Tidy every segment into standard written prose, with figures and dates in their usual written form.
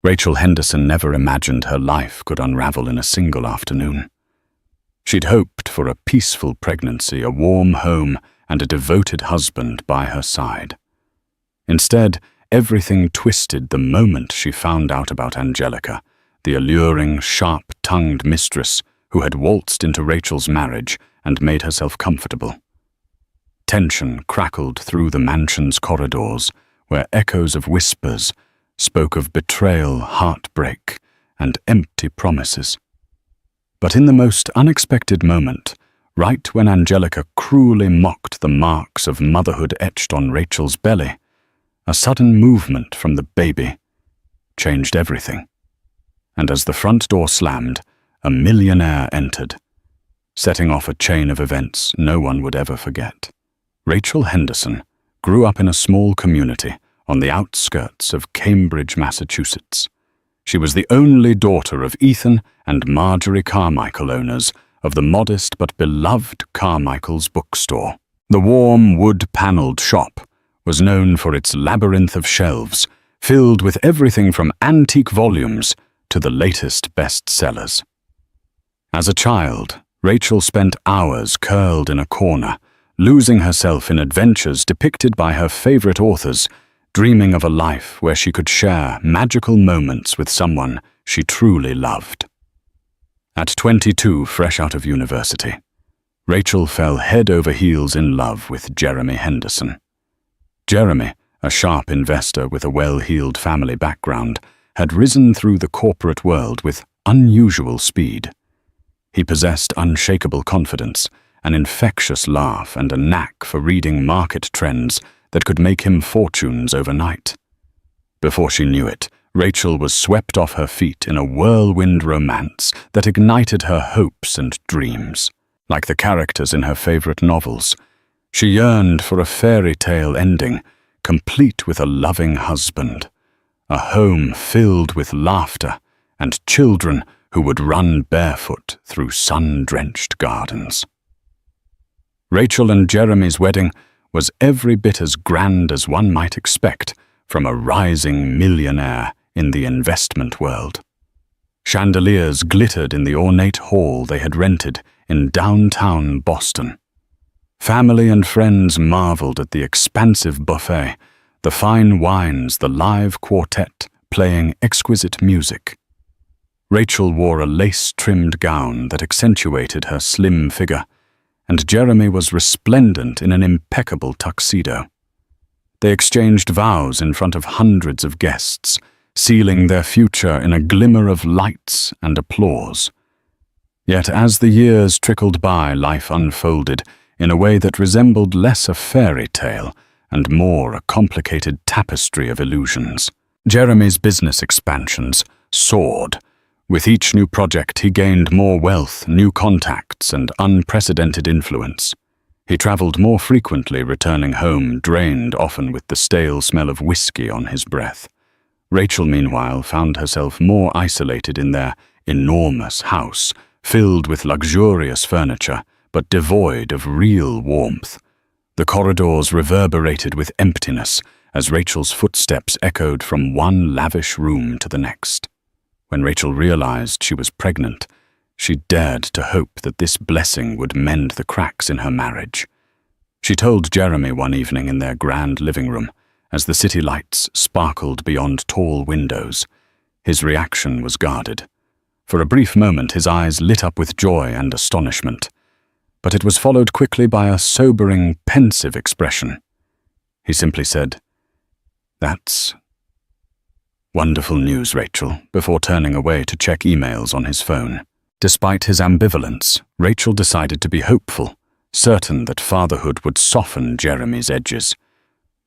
Rachel Henderson never imagined her life could unravel in a single afternoon. She'd hoped for a peaceful pregnancy, a warm home, and a devoted husband by her side. Instead, everything twisted the moment she found out about Angelica, the alluring, sharp-tongued mistress who had waltzed into Rachel's marriage and made herself comfortable. Tension crackled through the mansion's corridors, where echoes of whispers spoke of betrayal, heartbreak, and empty promises. But in the most unexpected moment, right when Angelica cruelly mocked the marks of motherhood etched on Rachel's belly, a sudden movement from the baby changed everything. And as the front door slammed, a millionaire entered, setting off a chain of events no one would ever forget. Rachel Henderson grew up in a small community on the outskirts of Cambridge, Massachusetts. She was the only daughter of Ethan and Marjorie Carmichael, owners of the modest but beloved Carmichael's bookstore. The warm, wood-paneled shop was known for its labyrinth of shelves, filled with everything from antique volumes to the latest bestsellers. As a child, Rachel spent hours curled in a corner, losing herself in adventures depicted by her favorite authors, dreaming of a life where she could share magical moments with someone she truly loved. At 22, fresh out of university, Rachel fell head over heels in love with Jeremy Henderson. Jeremy, a sharp investor with a well-heeled family background, had risen through the corporate world with unusual speed. He possessed unshakable confidence, an infectious laugh, and a knack for reading market trends that could make him fortunes overnight. Before she knew it, Rachel was swept off her feet in a whirlwind romance that ignited her hopes and dreams. Like the characters in her favorite novels, she yearned for a fairy tale ending, complete with a loving husband, a home filled with laughter, and children who would run barefoot through sun-drenched gardens. Rachel and Jeremy's wedding was every bit as grand as one might expect from a rising millionaire in the investment world. Chandeliers glittered in the ornate hall they had rented in downtown Boston. Family and friends marveled at the expansive buffet, the fine wines, the live quartet playing exquisite music. Rachel wore a lace-trimmed gown that accentuated her slim figure, and Jeremy was resplendent in an impeccable tuxedo. They exchanged vows in front of hundreds of guests, sealing their future in a glimmer of lights and applause. Yet as the years trickled by, life unfolded in a way that resembled less a fairy tale and more a complicated tapestry of illusions. Jeremy's business expansions soared. With each new project, he gained more wealth, new contacts, and unprecedented influence. He traveled more frequently, returning home drained, often with the stale smell of whiskey on his breath. Rachel, meanwhile, found herself more isolated in their enormous house, filled with luxurious furniture, but devoid of real warmth. The corridors reverberated with emptiness as Rachel's footsteps echoed from one lavish room to the next. When Rachel realized she was pregnant, she dared to hope that this blessing would mend the cracks in her marriage. She told Jeremy one evening in their grand living room, as the city lights sparkled beyond tall windows. His reaction was guarded. For a brief moment, his eyes lit up with joy and astonishment, but it was followed quickly by a sobering, pensive expression. He simply said, "That's wonderful news, Rachel," before turning away to check emails on his phone. Despite his ambivalence, Rachel decided to be hopeful, certain that fatherhood would soften Jeremy's edges.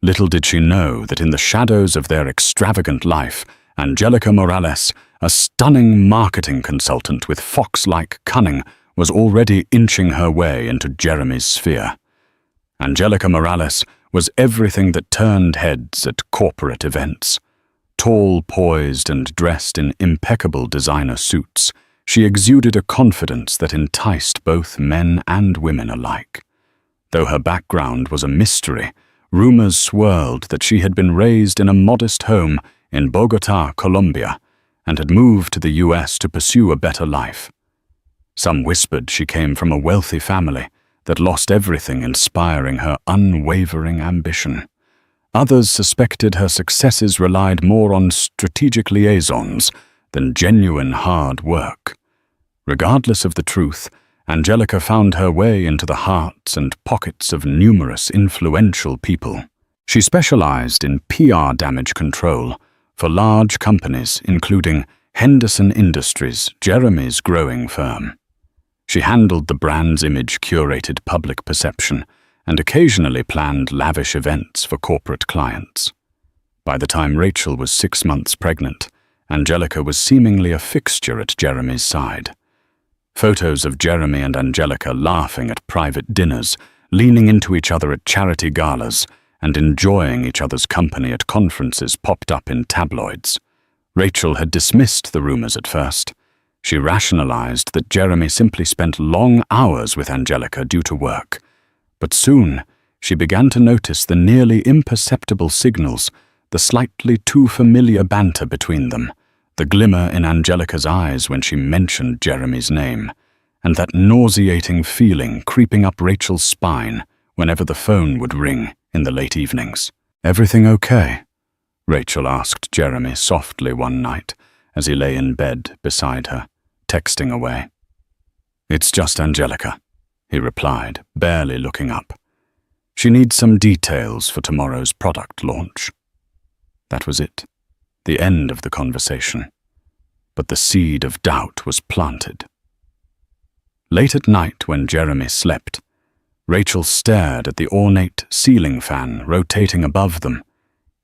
Little did she know that in the shadows of their extravagant life, Angelica Morales, a stunning marketing consultant with fox-like cunning, was already inching her way into Jeremy's sphere. Angelica Morales was everything that turned heads at corporate events. Tall, poised, and dressed in impeccable designer suits, she exuded a confidence that enticed both men and women alike. Though her background was a mystery, rumors swirled that she had been raised in a modest home in Bogota, Colombia, and had moved to the US to pursue a better life. Some whispered she came from a wealthy family that lost everything inspiring her unwavering ambition. Others suspected her successes relied more on strategic liaisons than genuine hard work. Regardless of the truth, Angelica found her way into the hearts and pockets of numerous influential people. She specialized in PR damage control for large companies, including Henderson Industries, Jeremy's growing firm. She handled the brand's image-curated public perception and occasionally planned lavish events for corporate clients. By the time Rachel was 6 months pregnant, Angelica was seemingly a fixture at Jeremy's side. Photos of Jeremy and Angelica laughing at private dinners, leaning into each other at charity galas, and enjoying each other's company at conferences popped up in tabloids. Rachel had dismissed the rumors at first. She rationalized that Jeremy simply spent long hours with Angelica due to work. But soon, she began to notice the nearly imperceptible signals, the slightly too familiar banter between them, the glimmer in Angelica's eyes when she mentioned Jeremy's name, and that nauseating feeling creeping up Rachel's spine whenever the phone would ring in the late evenings. "Everything okay?" Rachel asked Jeremy softly one night as he lay in bed beside her, texting away. "It's just Angelica," he replied, barely looking up. "She needs some details for tomorrow's product launch." That was it, the end of the conversation. But the seed of doubt was planted. Late at night, when Jeremy slept, Rachel stared at the ornate ceiling fan rotating above them,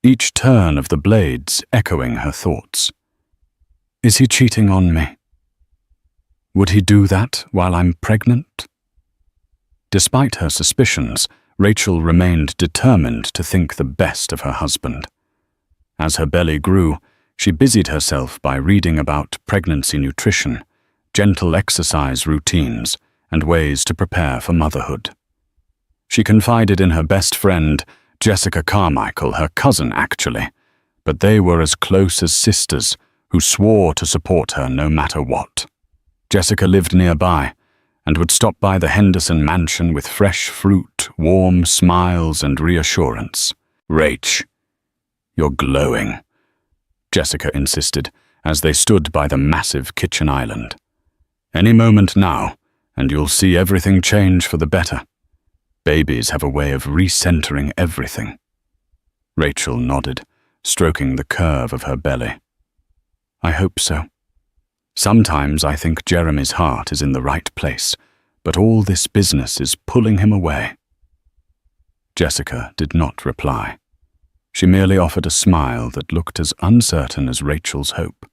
each turn of the blades echoing her thoughts. Is he cheating on me? Would he do that while I'm pregnant? Despite her suspicions, Rachel remained determined to think the best of her husband. As her belly grew, she busied herself by reading about pregnancy nutrition, gentle exercise routines, and ways to prepare for motherhood. She confided in her best friend, Jessica Carmichael, her cousin actually, but they were as close as sisters who swore to support her no matter what. Jessica lived nearby and would stop by the Henderson mansion with fresh fruit, warm smiles, and reassurance. "Rach, you're glowing," Jessica insisted as they stood by the massive kitchen island. "Any moment now, and you'll see everything change for the better. Babies have a way of recentering everything." Rachel nodded, stroking the curve of her belly. "I hope so. Sometimes I think Jeremy's heart is in the right place, but all this business is pulling him away." Jessica did not reply. She merely offered a smile that looked as uncertain as Rachel's hope.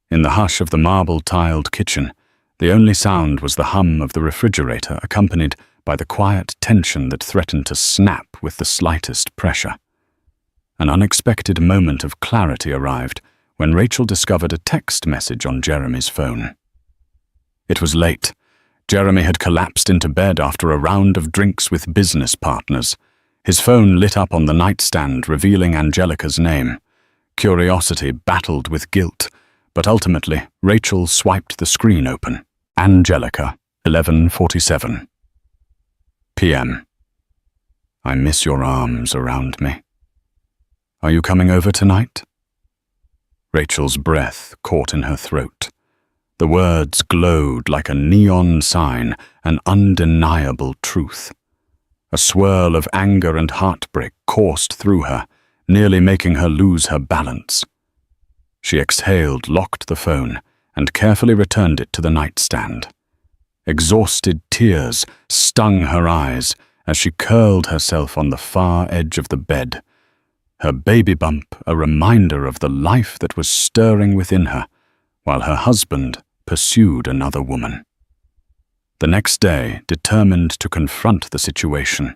In the hush of the marble-tiled kitchen, the only sound was the hum of the refrigerator, accompanied by the quiet tension that threatened to snap with the slightest pressure. An unexpected moment of clarity arrived when Rachel discovered a text message on Jeremy's phone. It was late. Jeremy had collapsed into bed after a round of drinks with business partners. His phone lit up on the nightstand, revealing Angelica's name. Curiosity battled with guilt, but ultimately, Rachel swiped the screen open. Angelica, 11:47 p.m. "I miss your arms around me. Are you coming over tonight?" Rachel's breath caught in her throat. The words glowed like a neon sign, an undeniable truth. A swirl of anger and heartbreak coursed through her, nearly making her lose her balance. She exhaled, locked the phone, and carefully returned it to the nightstand. Exhausted tears stung her eyes as she curled herself on the far edge of the bed, her baby bump a reminder of the life that was stirring within her, while her husband pursued another woman. The next day, determined to confront the situation.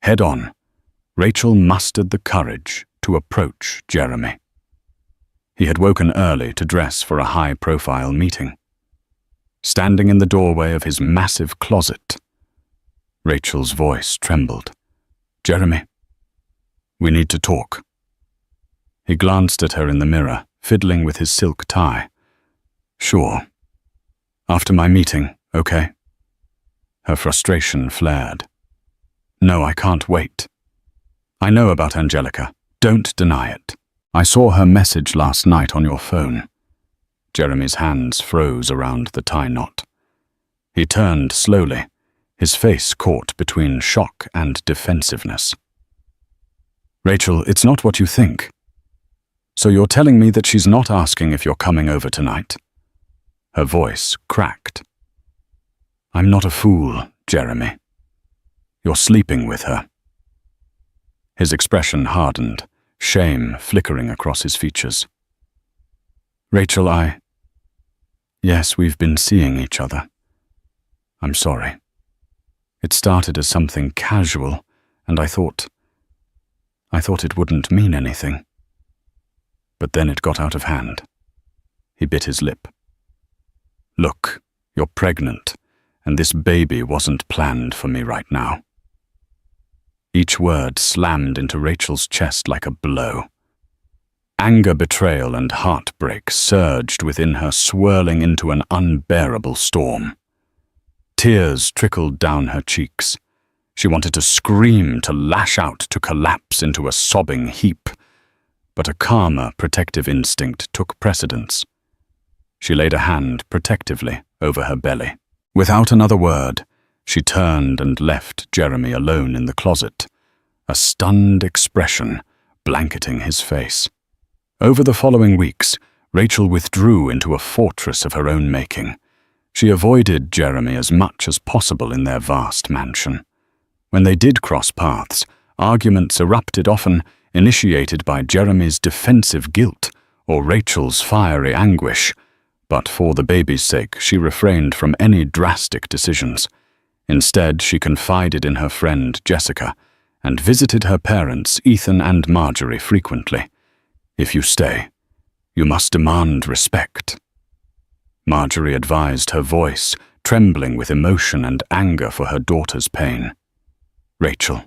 Head on, Rachel mustered the courage to approach Jeremy. He had woken early to dress for a high-profile meeting. Standing in the doorway of his massive closet, Rachel's voice trembled. "Jeremy, we need to talk." He glanced at her in the mirror, fiddling with his silk tie. Sure. After my meeting, okay? Her frustration flared. No, I can't wait. I know about Angelica. Don't deny it. I saw her message last night on your phone. Jeremy's hands froze around the tie knot. He turned slowly, his face caught between shock and defensiveness. Rachel, it's not what you think. So you're telling me that she's not asking if you're coming over tonight? Her voice cracked. I'm not a fool, Jeremy. You're sleeping with her. His expression hardened, shame flickering across his features. Rachel, Yes, we've been seeing each other. I'm sorry. It started as something casual, and I thought it wouldn't mean anything. But then it got out of hand. He bit his lip. Look, you're pregnant, and this baby wasn't planned for me right now. Each word slammed into Rachel's chest like a blow. Anger, betrayal, and heartbreak surged within her, swirling into an unbearable storm. Tears trickled down her cheeks. She wanted to scream, to lash out, to collapse into a sobbing heap. But a calmer, protective instinct took precedence. She laid a hand protectively over her belly. Without another word, she turned and left Jeremy alone in the closet, a stunned expression blanketing his face. Over the following weeks, Rachel withdrew into a fortress of her own making. She avoided Jeremy as much as possible in their vast mansion. When they did cross paths, arguments erupted, often initiated by Jeremy's defensive guilt or Rachel's fiery anguish. But for the baby's sake, she refrained from any drastic decisions. Instead, she confided in her friend Jessica and visited her parents, Ethan and Marjorie, frequently. If you stay, you must demand respect. Marjorie advised, her voice trembling with emotion and anger for her daughter's pain. Rachel,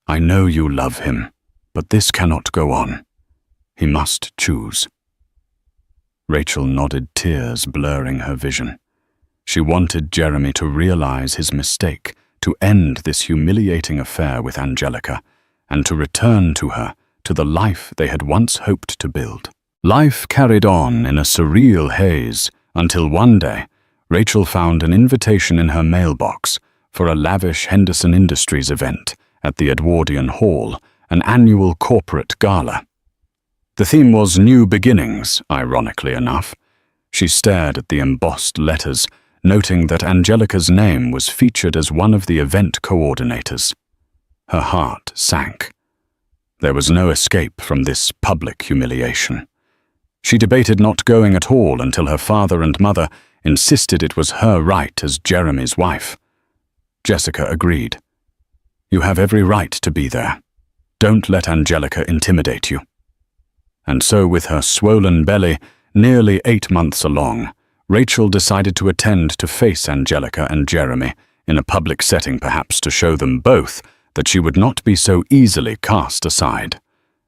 I know you love him, but this cannot go on. He must choose. Rachel nodded, tears blurring her vision. She wanted Jeremy to realize his mistake, to end this humiliating affair with Angelica, and to return to her, to the life they had once hoped to build. Life carried on in a surreal haze until one day, Rachel found an invitation in her mailbox for a lavish Henderson Industries event at the Edwardian Hall, an annual corporate gala. The theme was New Beginnings, ironically enough. She stared at the embossed letters, noting that Angelica's name was featured as one of the event coordinators. Her heart sank. There was no escape from this public humiliation. She debated not going at all until her father and mother insisted it was her right as Jeremy's wife. Jessica agreed. You have every right to be there. Don't let Angelica intimidate you. And so, with her swollen belly nearly 8 months along, Rachel decided to attend to face Angelica and Jeremy, in a public setting perhaps to show them both that she would not be so easily cast aside.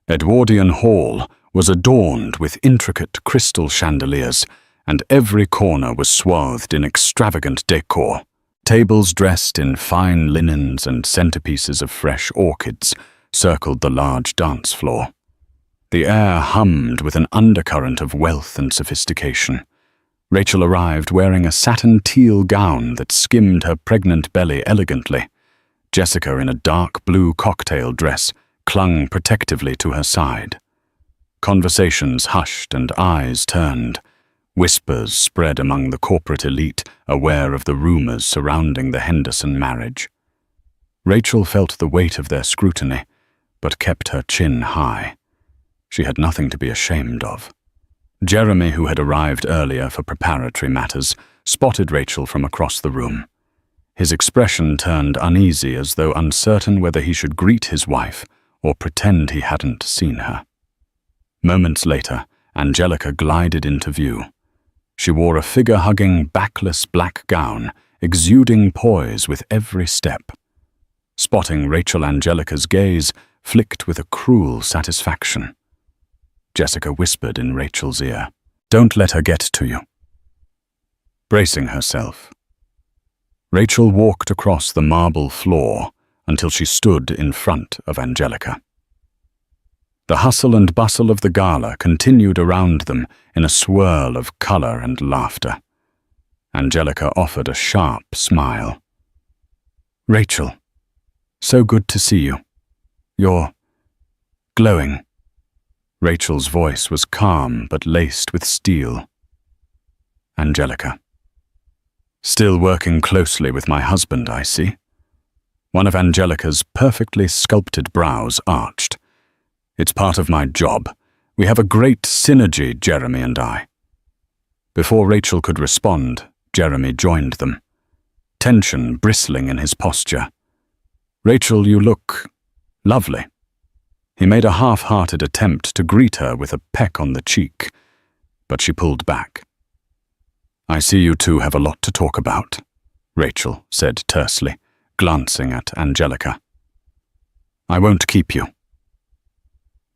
Edwardian Hall was adorned with intricate crystal chandeliers, and every corner was swathed in extravagant decor. Tables dressed in fine linens and centerpieces of fresh orchids circled the large dance floor. The air hummed with an undercurrent of wealth and sophistication. Rachel arrived wearing a satin teal gown that skimmed her pregnant belly elegantly. Jessica, in a dark blue cocktail dress, clung protectively to her side. Conversations hushed and eyes turned. Whispers spread among the corporate elite, aware of the rumors surrounding the Henderson marriage. Rachel felt the weight of their scrutiny, but kept her chin high. She had nothing to be ashamed of. Jeremy, who had arrived earlier for preparatory matters, spotted Rachel from across the room. His expression turned uneasy, as though uncertain whether he should greet his wife or pretend he hadn't seen her. Moments later, Angelica glided into view. She wore a figure-hugging, backless black gown, exuding poise with every step. Spotting Rachel, Angelica's gaze flicked with a cruel satisfaction. Jessica whispered in Rachel's ear. "Don't let her get to you." Bracing herself, Rachel walked across the marble floor until she stood in front of Angelica. The hustle and bustle of the gala continued around them in a swirl of color and laughter. Angelica offered a sharp smile. "Rachel, so good to see you. You're glowing." Rachel's voice was calm but laced with steel. "Angelica, still working closely with my husband, I see." One of Angelica's perfectly sculpted brows arched. "It's part of my job. We have a great synergy, Jeremy and I." Before Rachel could respond, Jeremy joined them, tension bristling in his posture. "Rachel, you look lovely." He made a half-hearted attempt to greet her with a peck on the cheek, but she pulled back. "I see you two have a lot to talk about," Rachel said tersely, glancing at Angelica. "I won't keep you."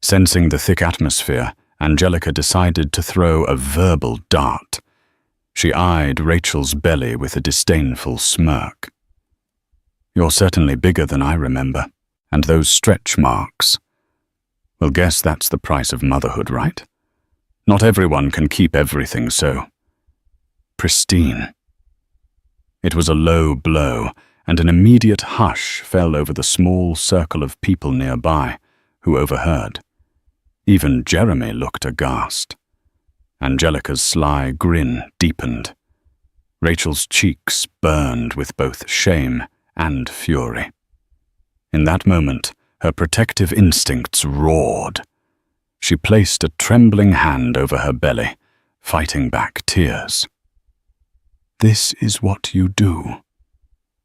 Sensing the thick atmosphere, Angelica decided to throw a verbal dart. She eyed Rachel's belly with a disdainful smirk. "You're certainly bigger than I remember, and those stretch marks. Well, guess that's the price of motherhood, right? Not everyone can keep everything so pristine." It was a low blow, and an immediate hush fell over the small circle of people nearby, who overheard. Even Jeremy looked aghast. Angelica's sly grin deepened. Rachel's cheeks burned with both shame and fury. In that moment, her protective instincts roared. She placed a trembling hand over her belly, fighting back tears. "This is what you do.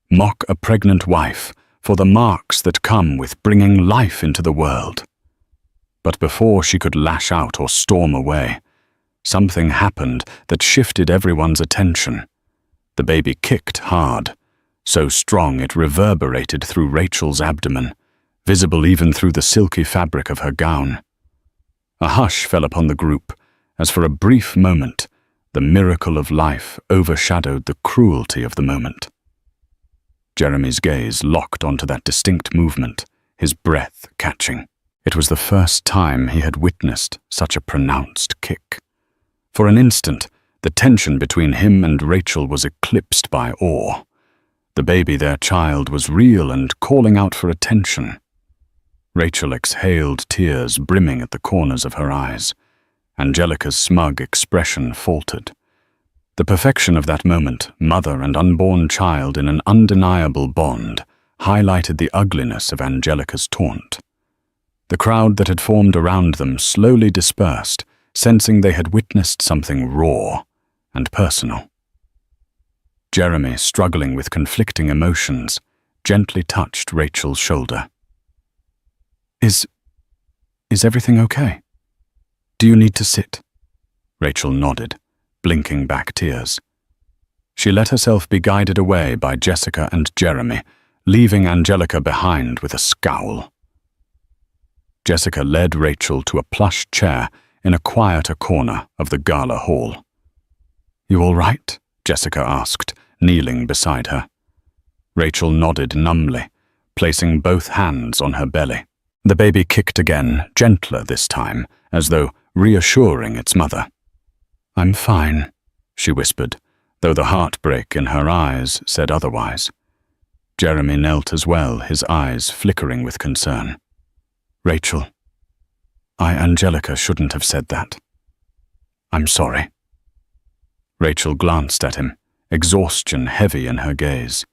Mock a pregnant wife for the marks that come with bringing life into the world." But before she could lash out or storm away, something happened that shifted everyone's attention. The baby kicked hard, so strong it reverberated through Rachel's abdomen, visible even through the silky fabric of her gown. A hush fell upon the group, as for a brief moment, the miracle of life overshadowed the cruelty of the moment. Jeremy's gaze locked onto that distinct movement, his breath catching. It was the first time he had witnessed such a pronounced kick. For an instant, the tension between him and Rachel was eclipsed by awe. The baby, their child, was real and calling out for attention. Rachel exhaled, tears brimming at the corners of her eyes. Angelica's smug expression faltered. The perfection of that moment, mother and unborn child in an undeniable bond, highlighted the ugliness of Angelica's taunt. The crowd that had formed around them slowly dispersed, sensing they had witnessed something raw and personal. Jeremy, struggling with conflicting emotions, gently touched Rachel's shoulder. Is everything okay? Do you need to sit?" Rachel nodded, blinking back tears. She let herself be guided away by Jessica and Jeremy, leaving Angelica behind with a scowl. Jessica led Rachel to a plush chair in a quieter corner of the gala hall. "You all right?" Jessica asked, kneeling beside her. Rachel nodded numbly, placing both hands on her belly. The baby kicked again, gentler this time, as though reassuring its mother. "I'm fine," she whispered, though the heartbreak in her eyes said otherwise. Jeremy knelt as well, his eyes flickering with concern. "Rachel, Angelica shouldn't have said that. I'm sorry." Rachel glanced at him, exhaustion heavy in her gaze.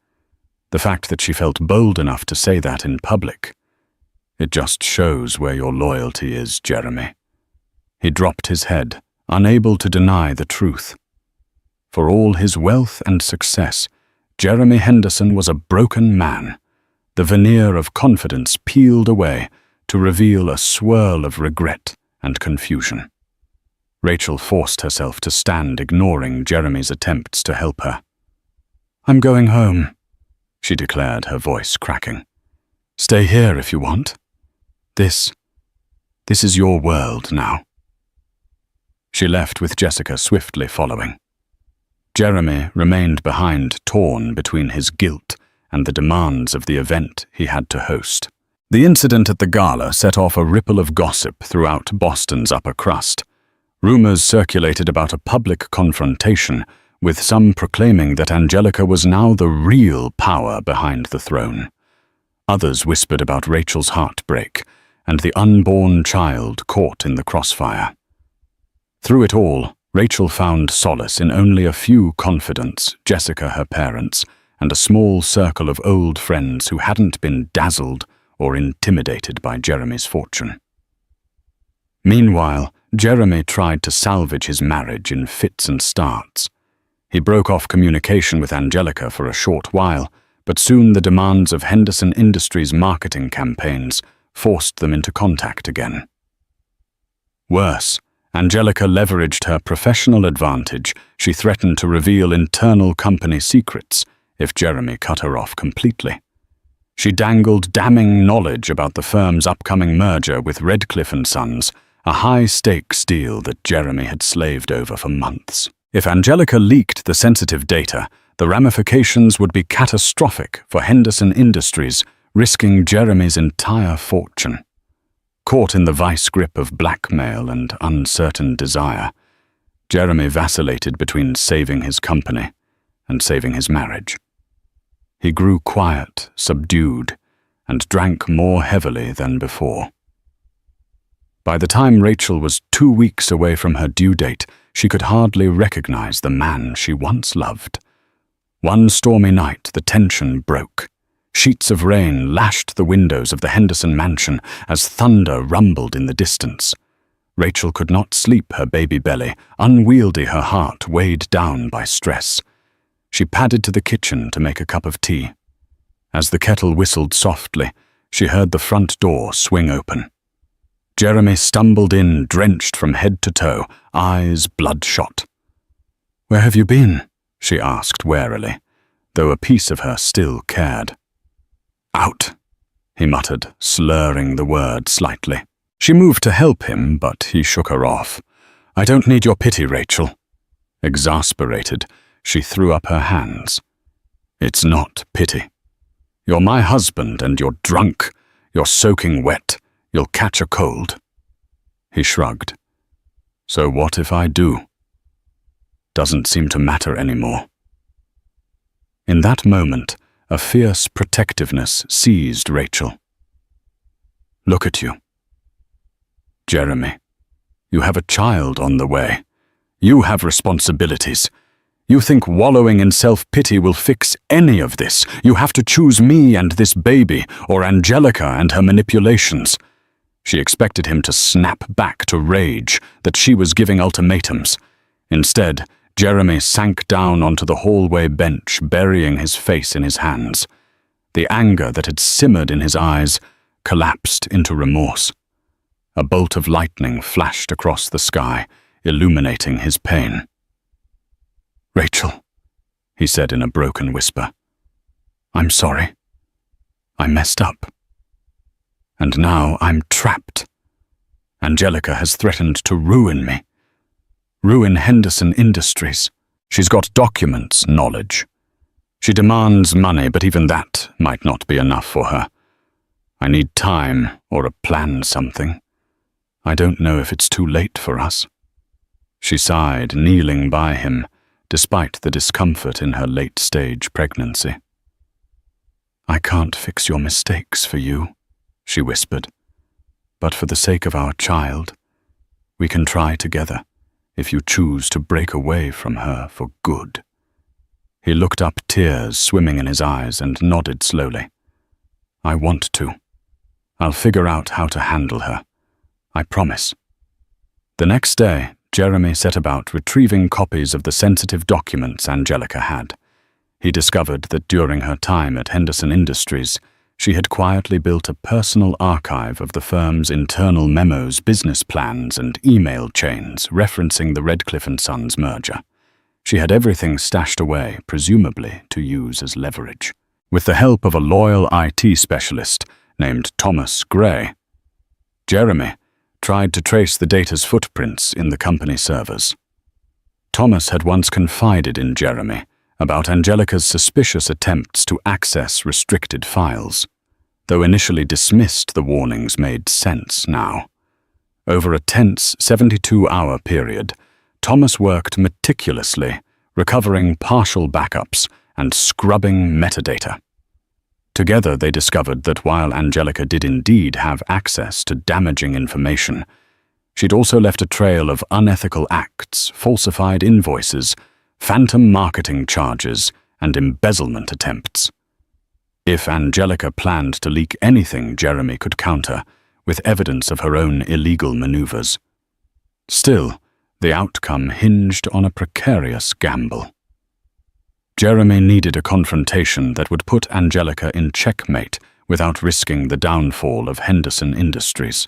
The fact that she felt bold enough to say that in public. It just shows where your loyalty is, Jeremy. He dropped his head, unable to deny the truth. For all his wealth and success, Jeremy Henderson was a broken man. The veneer of confidence peeled away to reveal a swirl of regret and confusion. Rachel forced herself to stand, ignoring Jeremy's attempts to help her. "I'm going home," she declared, her voice cracking. "Stay here if you want. This is your world now." She left with Jessica swiftly following. Jeremy remained behind, torn between his guilt and the demands of the event he had to host. The incident at the gala set off a ripple of gossip throughout Boston's upper crust. Rumors circulated about a public confrontation, with some proclaiming that Angelica was now the real power behind the throne. Others whispered about Rachel's heartbreak and the unborn child caught in the crossfire. Through it all, Rachel found solace in only a few confidants, Jessica, her parents, and a small circle of old friends who hadn't been dazzled or intimidated by Jeremy's fortune. Meanwhile, Jeremy tried to salvage his marriage in fits and starts. He broke off communication with Angelica for a short while, but soon the demands of Henderson Industries' marketing campaigns forced them into contact again. Worse, Angelica leveraged her professional advantage. She threatened to reveal internal company secrets if Jeremy cut her off completely. She dangled damning knowledge about the firm's upcoming merger with Redcliffe & Sons, a high-stakes deal that Jeremy had slaved over for months. If Angelica leaked the sensitive data, the ramifications would be catastrophic for Henderson Industries, risking Jeremy's entire fortune. Caught in the vice grip of blackmail and uncertain desire, Jeremy vacillated between saving his company and saving his marriage. He grew quiet, subdued, and drank more heavily than before. By the time Rachel was 2 weeks away from her due date, she could hardly recognize the man she once loved. One stormy night, the tension broke. Sheets of rain lashed the windows of the Henderson mansion as thunder rumbled in the distance. Rachel could not sleep, her baby belly, unwieldy, her heart weighed down by stress. She padded to the kitchen to make a cup of tea. As the kettle whistled softly, she heard the front door swing open. Jeremy stumbled in, drenched from head to toe, eyes bloodshot. "Where have you been?" she asked warily, though a piece of her still cared. "Out," he muttered, slurring the word slightly. She moved to help him, but he shook her off. "I don't need your pity, Rachel." Exasperated, she threw up her hands. "It's not pity. You're my husband and you're drunk. You're soaking wet. You'll catch a cold." He shrugged. "So what if I do? Doesn't seem to matter anymore." In that moment, a fierce protectiveness seized Rachel. "Look at you. Jeremy, you have a child on the way. You have responsibilities. You think wallowing in self-pity will fix any of this. You have to choose me and this baby, or Angelica and her manipulations." She expected him to snap back to rage, that she was giving ultimatums. Instead, Jeremy sank down onto the hallway bench, burying his face in his hands. The anger that had simmered in his eyes collapsed into remorse. A bolt of lightning flashed across the sky, illuminating his pain. "Rachel," he said in a broken whisper, "I'm sorry. I messed up. And now I'm trapped. Angelica has threatened to ruin me. Ruin Henderson Industries. She's got documents, knowledge. She demands money, but even that might not be enough for her. I need time or a plan something. I don't know if it's too late for us." She sighed, kneeling by him, despite the discomfort in her late-stage pregnancy. "I can't fix your mistakes for you," she whispered, "but for the sake of our child, we can try together if you choose to break away from her for good." He looked up, tears swimming in his eyes, and nodded slowly. "I want to. I'll figure out how to handle her. I promise." The next day, Jeremy set about retrieving copies of the sensitive documents Angelica had. He discovered that during her time at Henderson Industries, she had quietly built a personal archive of the firm's internal memos, business plans, and email chains referencing the Redcliffe & Sons merger. She had everything stashed away, presumably to use as leverage. With the help of a loyal IT specialist named Thomas Gray, Jeremy tried to trace the data's footprints in the company servers. Thomas had once confided in Jeremy about Angelica's suspicious attempts to access restricted files. Though initially dismissed, the warnings made sense now. Over a tense 72-hour period, Thomas worked meticulously, recovering partial backups and scrubbing metadata. Together they discovered that while Angelica did indeed have access to damaging information, she'd also left a trail of unethical acts, falsified invoices, phantom marketing charges, and embezzlement attempts. If Angelica planned to leak anything, Jeremy could counter with evidence of her own illegal maneuvers. Still, the outcome hinged on a precarious gamble. Jeremy needed a confrontation that would put Angelica in checkmate without risking the downfall of Henderson Industries.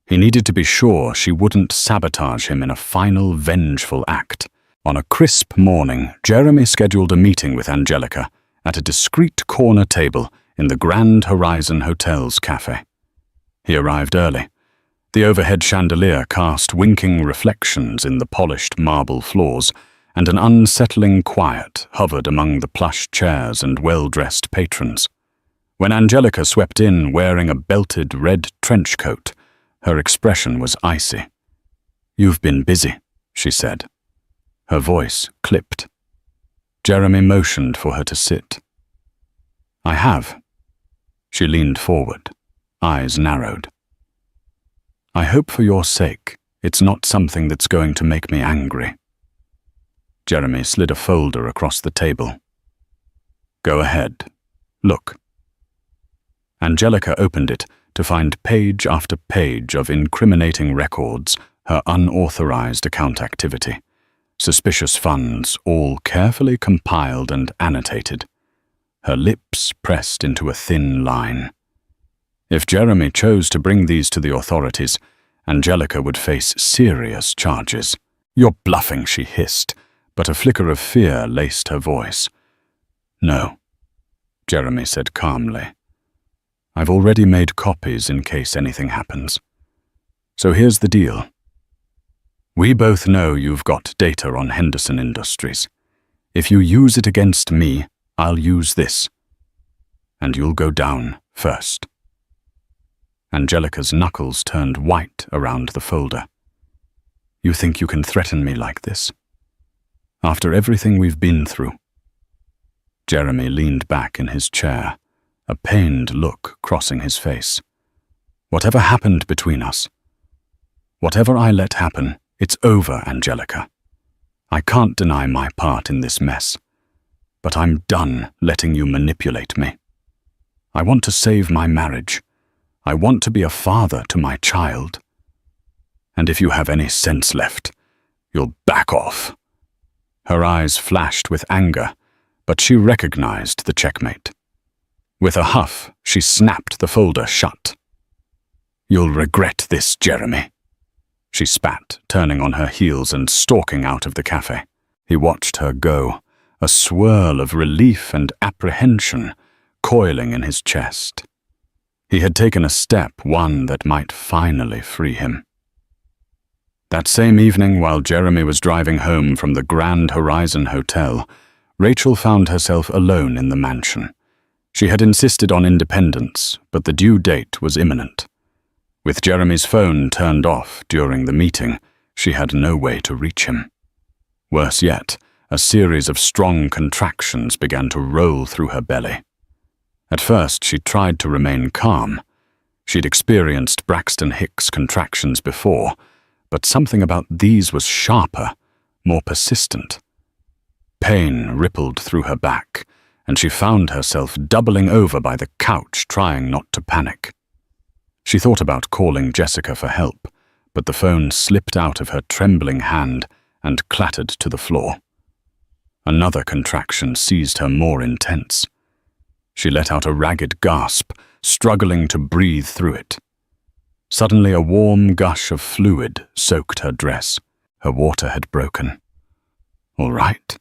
He needed to be sure she wouldn't sabotage him in a final vengeful act. On a crisp morning, Jeremy scheduled a meeting with Angelica at a discreet corner table in the Grand Horizon Hotel's cafe. He arrived early. The overhead chandelier cast winking reflections in the polished marble floors, and an unsettling quiet hovered among the plush chairs and well-dressed patrons. When Angelica swept in wearing a belted red trench coat, her expression was icy. "You've been busy," she said. Her voice clipped. Jeremy motioned for her to sit. "I have." She leaned forward, eyes narrowed. "I hope for your sake it's not something that's going to make me angry." Jeremy slid a folder across the table. "Go ahead. Look." Angelica opened it to find page after page of incriminating records, her unauthorized account activity. Suspicious funds, all carefully compiled and annotated. Her lips pressed into a thin line. If Jeremy chose to bring these to the authorities, Angelica would face serious charges. "You're bluffing," she hissed, but a flicker of fear laced her voice. "No," Jeremy said calmly. "I've already made copies in case anything happens. So here's the deal. We both know you've got data on Henderson Industries. If you use it against me, I'll use this. And you'll go down first." Angelica's knuckles turned white around the folder. "You think you can threaten me like this? After everything we've been through?" Jeremy leaned back in his chair, a pained look crossing his face. "Whatever happened between us, whatever I let happen, it's over, Angelica. I can't deny my part in this mess, but I'm done letting you manipulate me. I want to save my marriage. I want to be a father to my child. And if you have any sense left, you'll back off." Her eyes flashed with anger, but she recognized the checkmate. With a huff, she snapped the folder shut. "You'll regret this, Jeremy," she spat, turning on her heels and stalking out of the cafe. He watched her go, a swirl of relief and apprehension coiling in his chest. He had taken a step, one that might finally free him. That same evening, while Jeremy was driving home from the Grand Horizon Hotel, Rachel found herself alone in the mansion. She had insisted on independence, but the due date was imminent. With Jeremy's phone turned off during the meeting, she had no way to reach him. Worse yet, a series of strong contractions began to roll through her belly. At first, she tried to remain calm. She'd experienced Braxton Hicks contractions before, but something about these was sharper, more persistent. Pain rippled through her back, and she found herself doubling over by the couch, trying not to panic. She thought about calling Jessica for help, but the phone slipped out of her trembling hand and clattered to the floor. Another contraction seized her more intense. She let out a ragged gasp, struggling to breathe through it. Suddenly a warm gush of fluid soaked her dress. Her water had broken. "All right,"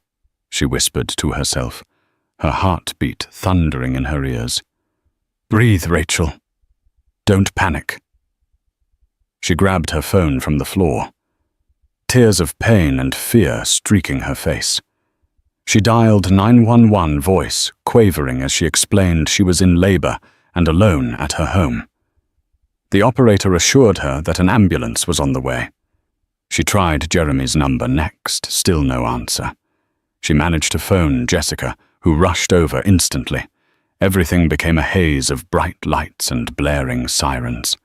she whispered to herself, her heartbeat thundering in her ears. "Breathe, Rachel. Don't panic." She grabbed her phone from the floor, tears of pain and fear streaking her face. She dialed 911, voice quavering as she explained she was in labor and alone at her home. The operator assured her that an ambulance was on the way. She tried Jeremy's number next, still no answer. She managed to phone Jessica, who rushed over instantly. Everything became a haze of bright lights and blaring sirens.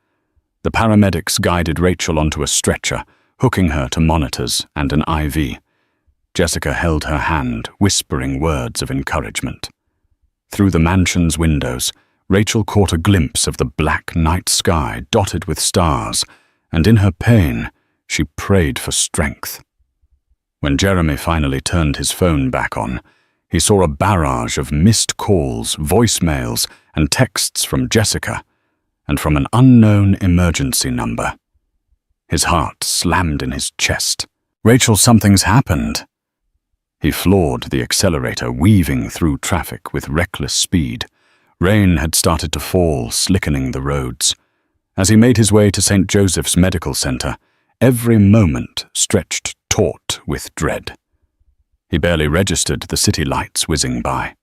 The paramedics guided Rachel onto a stretcher, hooking her to monitors and an IV. Jessica held her hand, whispering words of encouragement. Through the mansion's windows, Rachel caught a glimpse of the black night sky dotted with stars, and in her pain, she prayed for strength. When Jeremy finally turned his phone back on, he saw a barrage of missed calls, voicemails, and texts from Jessica, and from an unknown emergency number. His heart slammed in his chest. "Rachel, something's happened." He floored the accelerator, weaving through traffic with reckless speed. Rain had started to fall, slickening the roads. As he made his way to St. Joseph's Medical Center, every moment stretched taut with dread. He barely registered the city lights whizzing by.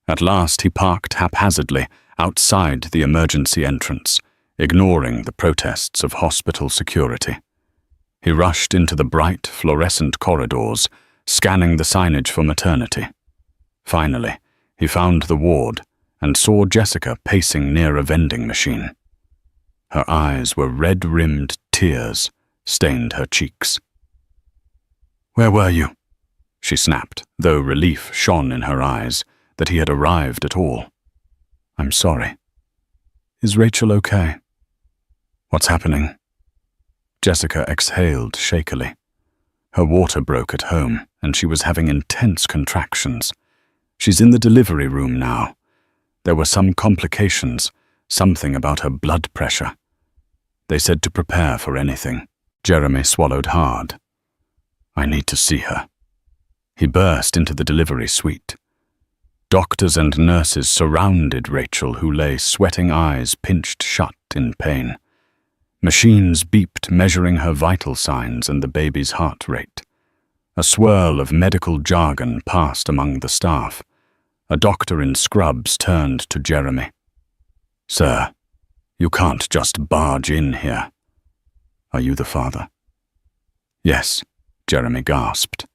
At last he parked haphazardly outside the emergency entrance, ignoring the protests of hospital security. He rushed into the bright, fluorescent corridors, scanning the signage for maternity. Finally, he found the ward and saw Jessica pacing near a vending machine. Her eyes were red-rimmed tears stained her cheeks. "Where were you?" she snapped, though relief shone in her eyes that he had arrived at all. "I'm sorry. Is Rachel okay?" "What's happening?" Jessica exhaled shakily. Her water broke at home, and she was having intense contractions. She's in the delivery room now. There were some complications, something about her blood pressure. They said to prepare for anything. Jeremy swallowed hard. "I need to see her." He burst into the delivery suite. Doctors and nurses surrounded Rachel, who lay, sweating eyes pinched shut in pain. Machines beeped, measuring her vital signs and the baby's heart rate. A swirl of medical jargon passed among the staff. A doctor in scrubs turned to Jeremy. "Sir, you can't just barge in here." "Are you the father?" "Yes," Jeremy gasped.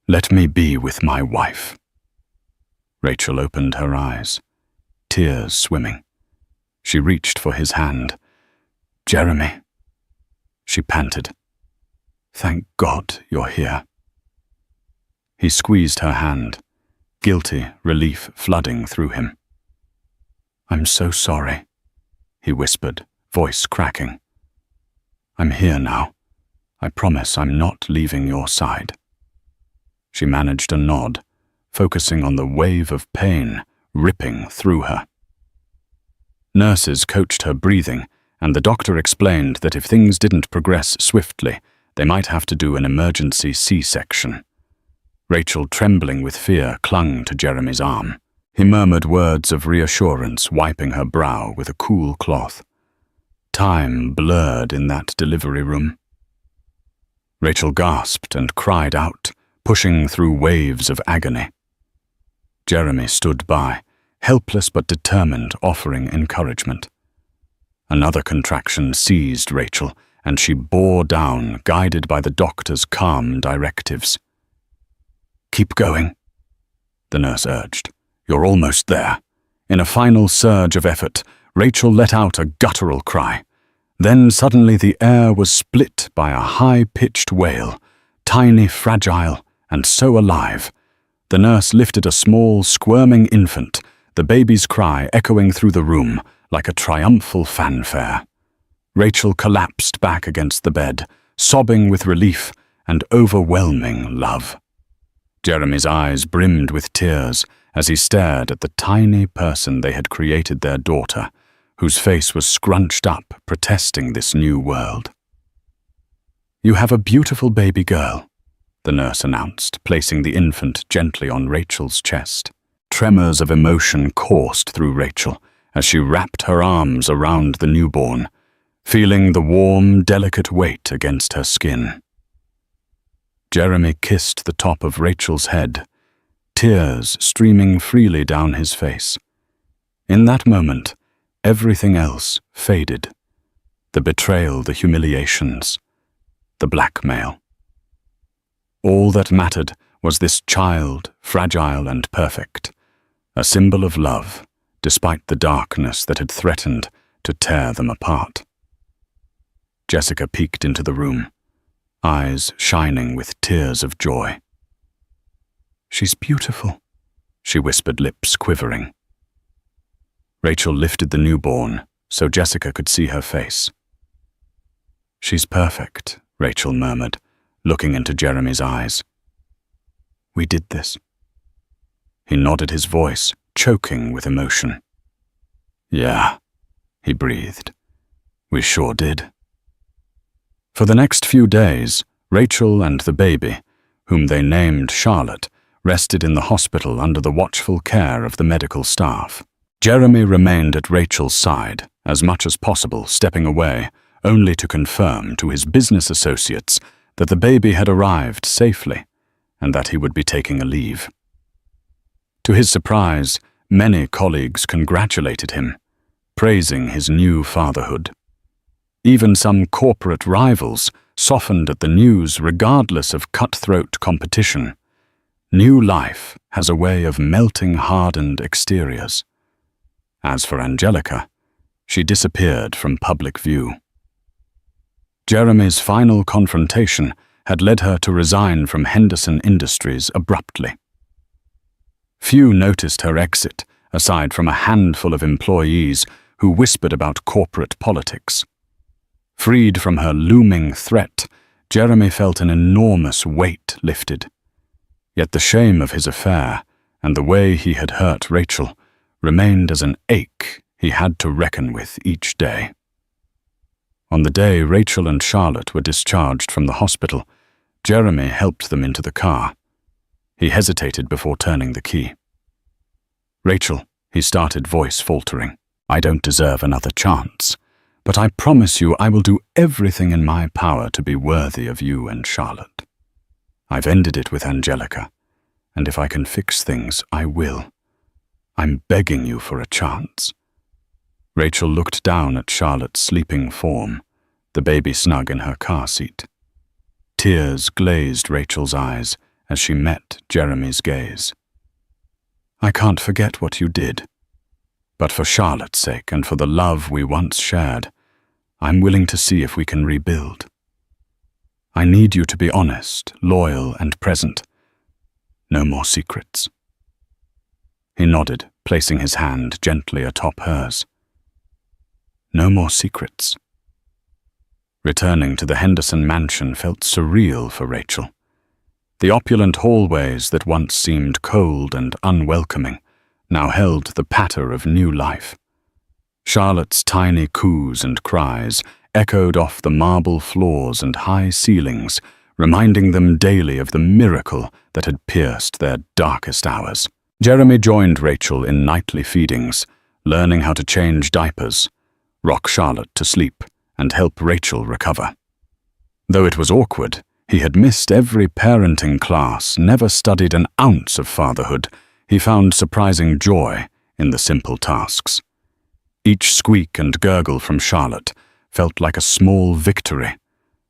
"Let me be with my wife." Rachel opened her eyes, tears swimming. She reached for his hand. "Jeremy," she panted. "Thank God you're here." He squeezed her hand, guilty relief flooding through him. "I'm so sorry," he whispered, voice cracking. "I'm here now. I promise I'm not leaving your side." She managed a nod, focusing on the wave of pain ripping through her. Nurses coached her breathing, and the doctor explained that if things didn't progress swiftly, they might have to do an emergency C-section. Rachel, trembling with fear, clung to Jeremy's arm. He murmured words of reassurance, wiping her brow with a cool cloth. Time blurred in that delivery room. Rachel gasped and cried out, pushing through waves of agony. Jeremy stood by, helpless but determined, offering encouragement. Another contraction seized Rachel, and she bore down, guided by the doctor's calm directives. "Keep going," the nurse urged. "You're almost there." In a final surge of effort, Rachel let out a guttural cry. Then suddenly the air was split by a high-pitched wail, tiny, fragile, and so alive. The nurse lifted a small, squirming infant, the baby's cry echoing through the room like a triumphal fanfare. Rachel collapsed back against the bed, sobbing with relief and overwhelming love. Jeremy's eyes brimmed with tears as he stared at the tiny person they had created their daughter, whose face was scrunched up, protesting this new world. "You have a beautiful baby girl," the nurse announced, placing the infant gently on Rachel's chest. Tremors of emotion coursed through Rachel as she wrapped her arms around the newborn. feeling the warm, delicate weight against her skin. Jeremy kissed the top of Rachel's head, tears streaming freely down his face. In that moment, everything else faded. The betrayal, the humiliations, the blackmail. All that mattered was this child, fragile and perfect, a symbol of love, despite the darkness that had threatened to tear them apart. Jessica peeked into the room, eyes shining with tears of joy. "She's beautiful," she whispered, lips quivering. Rachel lifted the newborn so Jessica could see her face. "She's perfect," Rachel murmured, looking into Jeremy's eyes. "We did this." He nodded, his voice choking with emotion. "Yeah," he breathed. "We sure did." For the next few days, Rachel and the baby, whom they named Charlotte, rested in the hospital under the watchful care of the medical staff. Jeremy remained at Rachel's side, as much as possible, stepping away, only to confirm to his business associates that the baby had arrived safely and that he would be taking a leave. To his surprise, many colleagues congratulated him, praising his new fatherhood. Even some corporate rivals softened at the news regardless of cutthroat competition. New life has a way of melting hardened exteriors. As for Angelica, she disappeared from public view. Jeremy's final confrontation had led her to resign from Henderson Industries abruptly. Few noticed her exit, aside from a handful of employees who whispered about corporate politics. Freed from her looming threat, Jeremy felt an enormous weight lifted. Yet the shame of his affair and the way he had hurt Rachel remained as an ache he had to reckon with each day. On the day Rachel and Charlotte were discharged from the hospital, Jeremy helped them into the car. He hesitated before turning the key. "Rachel," he started, voice faltering, "I don't deserve another chance, but I promise you I will do everything in my power to be worthy of you and Charlotte. I've ended it with Angelica, and if I can fix things, I will. I'm begging you for a chance." Rachel looked down at Charlotte's sleeping form, the baby snug in her car seat. Tears glazed Rachel's eyes as she met Jeremy's gaze. "I can't forget what you did, but for Charlotte's sake and for the love we once shared, I'm willing to see if we can rebuild. I need you to be honest, loyal, and present. No more secrets." He nodded, placing his hand gently atop hers. No more secrets. Returning to the Henderson mansion felt surreal for Rachel. The opulent hallways that once seemed cold and unwelcoming now held the patter of new life. Charlotte's tiny coos and cries echoed off the marble floors and high ceilings, reminding them daily of the miracle that had pierced their darkest hours. Jeremy joined Rachel in nightly feedings, learning how to change diapers, rock Charlotte to sleep, and help Rachel recover. Though it was awkward, he had missed every parenting class, never studied an ounce of fatherhood. He found surprising joy in the simple tasks. Each squeak and gurgle from Charlotte felt like a small victory,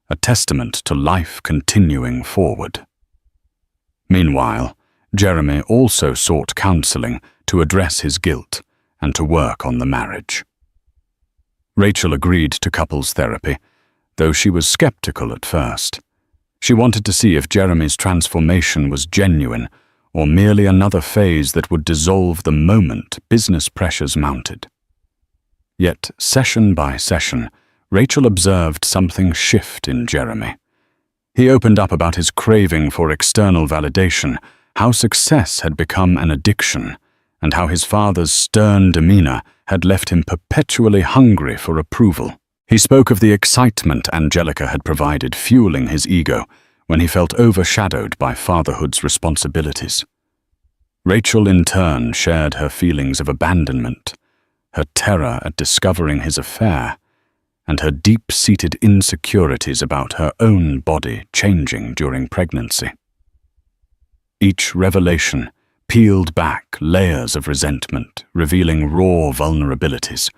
a testament to life continuing forward. Meanwhile, Jeremy also sought counseling to address his guilt and to work on the marriage. Rachel agreed to couples therapy, though she was skeptical at first. She wanted to see if Jeremy's transformation was genuine or merely another phase that would dissolve the moment business pressures mounted. Yet, session by session, Rachel observed something shift in Jeremy. He opened up about his craving for external validation, how success had become an addiction, and how his father's stern demeanor had left him perpetually hungry for approval. He spoke of the excitement Angelica had provided, fueling his ego, when he felt overshadowed by fatherhood's responsibilities. Rachel, in turn, shared her feelings of abandonment, her terror at discovering his affair, and her deep-seated insecurities about her own body changing during pregnancy. Each revelation peeled back layers of resentment, revealing raw vulnerabilities.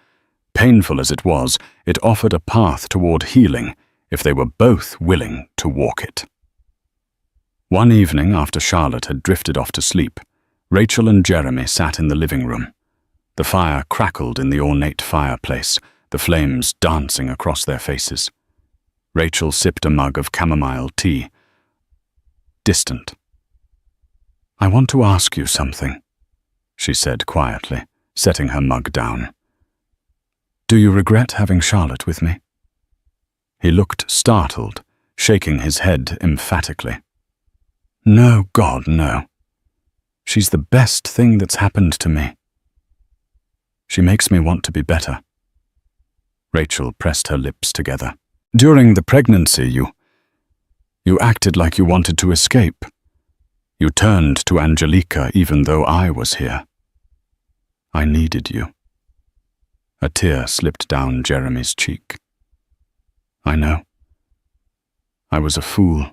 Painful as it was, it offered a path toward healing if they were both willing to walk it. One evening, after Charlotte had drifted off to sleep, Rachel and Jeremy sat in the living room. The fire crackled in the ornate fireplace, the flames dancing across their faces. Rachel sipped a mug of chamomile tea. Distant. "I want to ask you something," she said quietly, setting her mug down. "Do you regret having Charlotte with me?" He looked startled, shaking his head emphatically. "No, God, no. She's the best thing that's happened to me. She makes me want to be better." Rachel pressed her lips together. "During the pregnancy, you acted like you wanted to escape. You turned to Angelica even though I was here. I needed you." A tear slipped down Jeremy's cheek. "I know. I was a fool.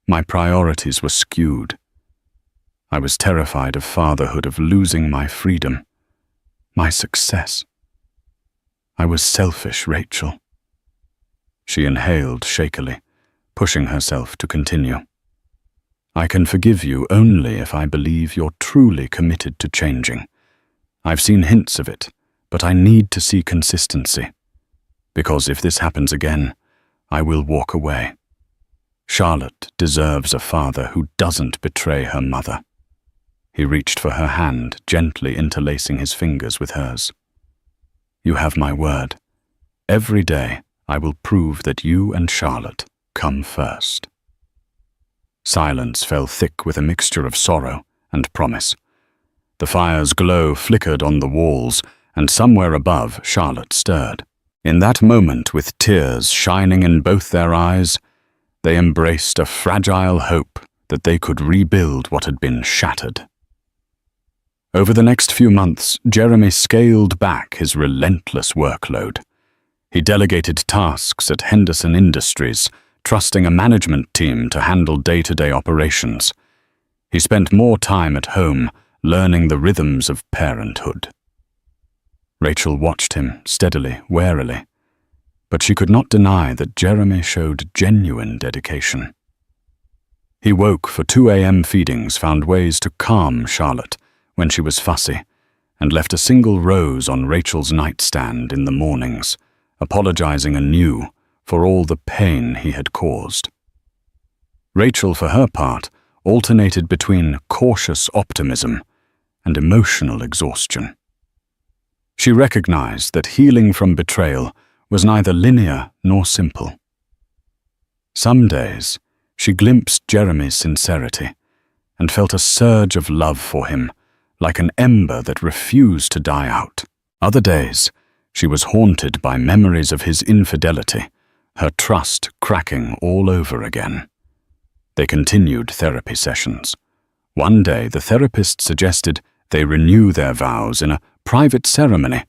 My priorities were skewed. I was terrified of fatherhood, of losing my freedom, my success. I was selfish, Rachel." She inhaled shakily, pushing herself to continue. "I can forgive you only if I believe you're truly committed to changing. I've seen hints of it, but I need to see consistency. Because if this happens again, I will walk away. Charlotte deserves a father who doesn't betray her mother." He reached for her hand, gently interlacing his fingers with hers. "You have my word. Every day I will prove that you and Charlotte come first." Silence fell thick with a mixture of sorrow and promise. The fire's glow flickered on the walls, and somewhere above Charlotte stirred. In that moment, with tears shining in both their eyes, they embraced a fragile hope that they could rebuild what had been shattered. Over the next few months, Jeremy scaled back his relentless workload. He delegated tasks at Henderson Industries, trusting a management team to handle day-to-day operations. He spent more time at home, learning the rhythms of parenthood. Rachel watched him steadily, warily, but she could not deny that Jeremy showed genuine dedication. He woke for 2 a.m. feedings, found ways to calm Charlotte when she was fussy, and left a single rose on Rachel's nightstand in the mornings, apologizing anew for all the pain he had caused. Rachel, for her part, alternated between cautious optimism and emotional exhaustion. She recognized that healing from betrayal was neither linear nor simple. Some days, she glimpsed Jeremy's sincerity and felt a surge of love for him, like an ember that refused to die out. Other days, she was haunted by memories of his infidelity, her trust cracking all over again. They continued therapy sessions. One day, the therapist suggested they renew their vows in a private ceremony,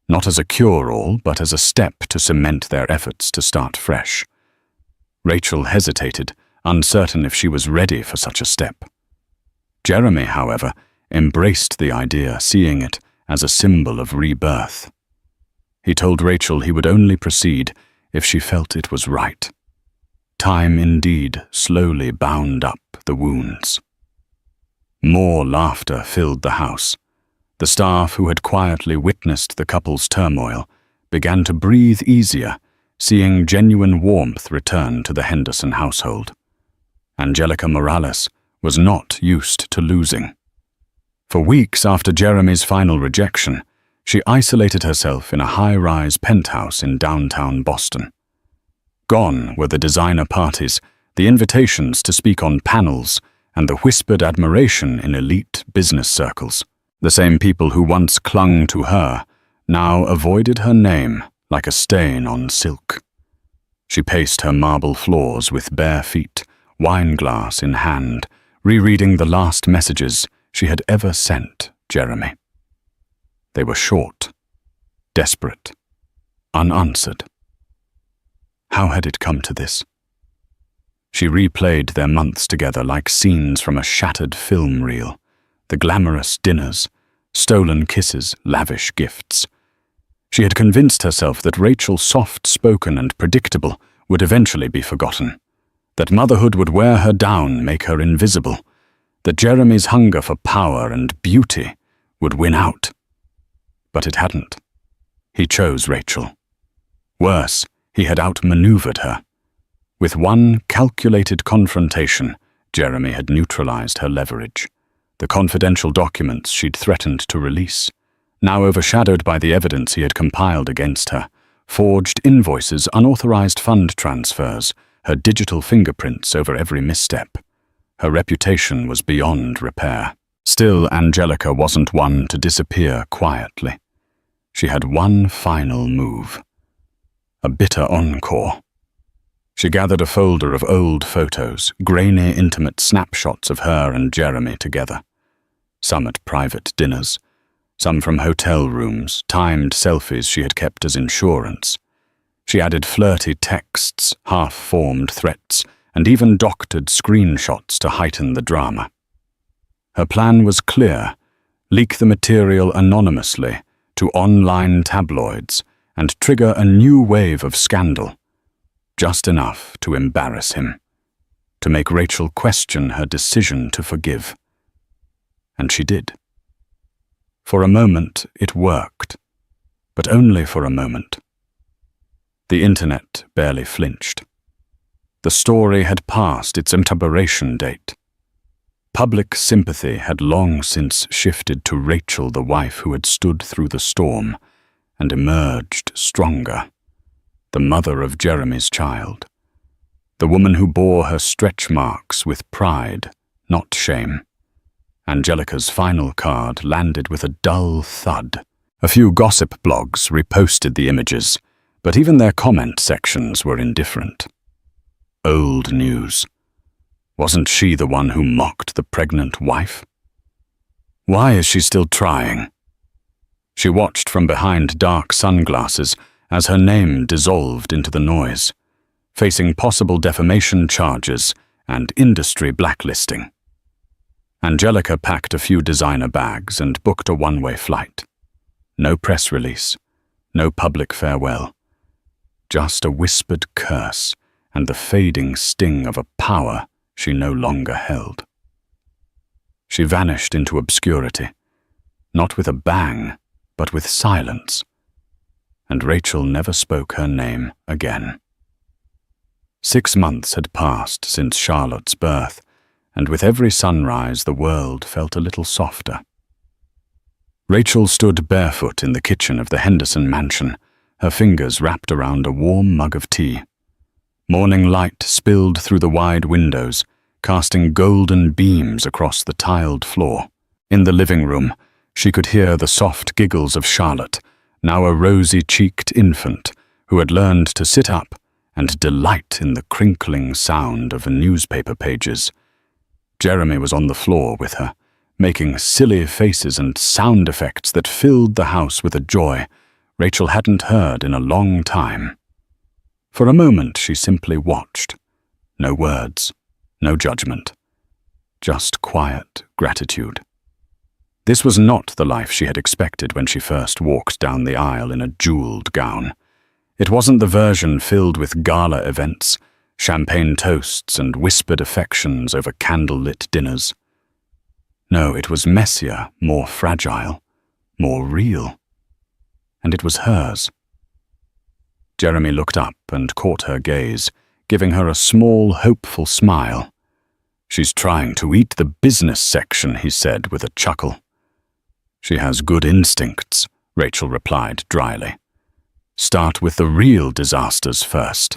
not as a cure-all, but as a step to cement their efforts to start fresh. Rachel hesitated, uncertain if she was ready for such a step. Jeremy, however, embraced the idea, seeing it as a symbol of rebirth. He told Rachel he would only proceed if she felt it was right. Time indeed slowly bound up the wounds. More laughter filled the house. The staff who had quietly witnessed the couple's turmoil began to breathe easier, seeing genuine warmth return to the Henderson household. Angelica Morales was not used to losing. For weeks after Jeremy's final rejection, she isolated herself in a high-rise penthouse in downtown Boston. Gone were the designer parties, the invitations to speak on panels, and the whispered admiration in elite business circles. The same people who once clung to her now avoided her name like a stain on silk. She paced her marble floors with bare feet, wineglass in hand, rereading the last messages she had ever sent Jeremy. They were short, desperate, unanswered. How had it come to this? She replayed their months together like scenes from a shattered film reel, the glamorous dinners, stolen kisses, lavish gifts. She had convinced herself that Rachel, soft-spoken and predictable, would eventually be forgotten, that motherhood would wear her down, make her invisible, that Jeremy's hunger for power and beauty would win out. But it hadn't. He chose Rachel. Worse, he had outmaneuvered her. With one calculated confrontation, Jeremy had neutralized her leverage. The confidential documents she'd threatened to release, now overshadowed by the evidence he had compiled against her, forged invoices, unauthorized fund transfers, her digital fingerprints over every misstep. Her reputation was beyond repair. Still, Angelica wasn't one to disappear quietly. She had one final move. A bitter encore. She gathered a folder of old photos, grainy, intimate snapshots of her and Jeremy together. Some at private dinners, some from hotel rooms, timed selfies she had kept as insurance. She added flirty texts, half-formed threats, and even doctored screenshots to heighten the drama. Her plan was clear: leak the material anonymously to online tabloids and trigger a new wave of scandal. Just enough to embarrass him, to make Rachel question her decision to forgive. And she did. For a moment, it worked, but only for a moment. The internet barely flinched. The story had passed its expiration date. Public sympathy had long since shifted to Rachel, the wife who had stood through the storm and emerged stronger. The mother of Jeremy's child. The woman who bore her stretch marks with pride, not shame. Angelica's final card landed with a dull thud. A few gossip blogs reposted the images, but even their comment sections were indifferent. Old news. Wasn't she the one who mocked the pregnant wife? Why is she still trying? She watched from behind dark sunglasses as her name dissolved into the noise, facing possible defamation charges and industry blacklisting. Angelica packed a few designer bags and booked a one-way flight. No press release, no public farewell. Just a whispered curse and the fading sting of a power she no longer held. She vanished into obscurity, not with a bang, but with silence. And Rachel never spoke her name again. 6 months had passed since Charlotte's birth, and with every sunrise the world felt a little softer. Rachel stood barefoot in the kitchen of the Henderson mansion, her fingers wrapped around a warm mug of tea. Morning light spilled through the wide windows, casting golden beams across the tiled floor. In the living room, she could hear the soft giggles of Charlotte, now a rosy-cheeked infant who had learned to sit up and delight in the crinkling sound of newspaper pages. Jeremy was on the floor with her, making silly faces and sound effects that filled the house with a joy Rachel hadn't heard in a long time. For a moment she simply watched. No words, no judgment. Just quiet gratitude. This was not the life she had expected when she first walked down the aisle in a jeweled gown. It wasn't the version filled with gala events, champagne toasts and whispered affections over candle-lit dinners. No, it was messier, more fragile, more real. And it was hers. Jeremy looked up and caught her gaze, giving her a small, hopeful smile. "She's trying to eat the business section," he said with a chuckle. "She has good instincts," Rachel replied dryly. "Start with the real disasters first."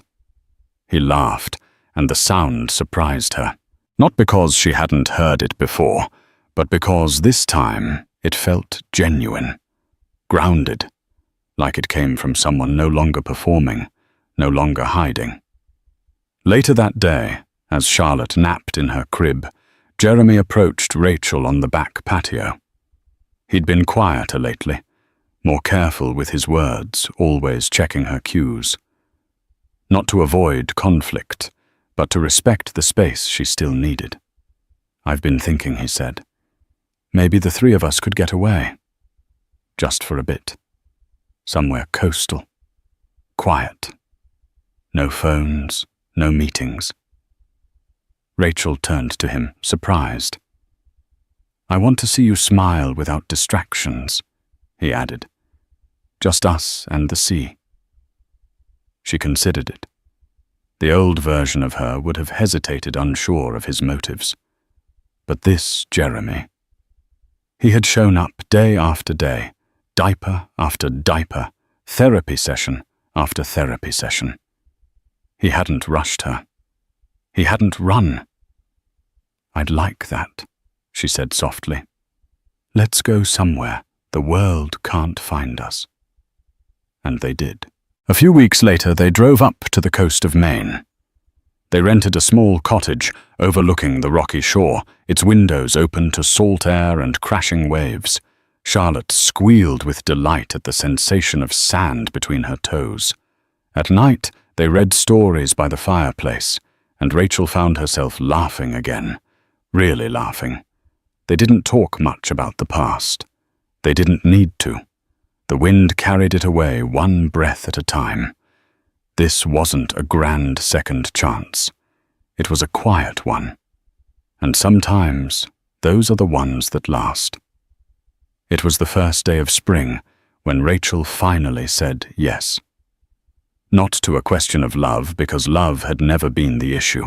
He laughed, and the sound surprised her. Not because she hadn't heard it before, but because this time it felt genuine, grounded, like it came from someone no longer performing, no longer hiding. Later that day, as Charlotte napped in her crib, Jeremy approached Rachel on the back patio. He'd been quieter lately, more careful with his words, always checking her cues. Not to avoid conflict, but to respect the space she still needed. "I've been thinking," he said. "Maybe the three of us could get away. Just for a bit. Somewhere coastal. Quiet. No phones, no meetings." Rachel turned to him, surprised. "I want to see you smile without distractions," he added. "Just us and the sea." She considered it. The old version of her would have hesitated, unsure of his motives. But this Jeremy. He had shown up day after day, diaper after diaper, therapy session after therapy session. He hadn't rushed her. He hadn't run. "I'd like that," she said softly. "Let's go somewhere the world can't find us." And they did. A few weeks later, they drove up to the coast of Maine. They rented a small cottage overlooking the rocky shore, its windows open to salt air and crashing waves. Charlotte squealed with delight at the sensation of sand between her toes. At night, they read stories by the fireplace, and Rachel found herself laughing again, really laughing. They didn't talk much about the past. They didn't need to. The wind carried it away one breath at a time. This wasn't a grand second chance. It was a quiet one. And sometimes, those are the ones that last. It was the first day of spring when Rachel finally said yes. Not to a question of love, because love had never been the issue,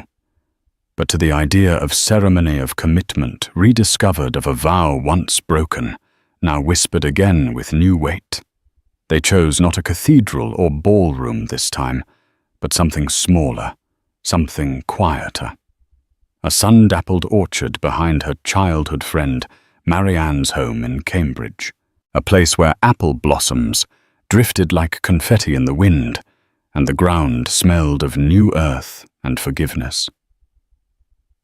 but to the idea of ceremony of commitment rediscovered, of a vow once broken, now whispered again with new weight. They chose not a cathedral or ballroom this time, but something smaller, something quieter. A sun-dappled orchard behind her childhood friend Marianne's home in Cambridge, a place where apple blossoms drifted like confetti in the wind, and the ground smelled of new earth and forgiveness.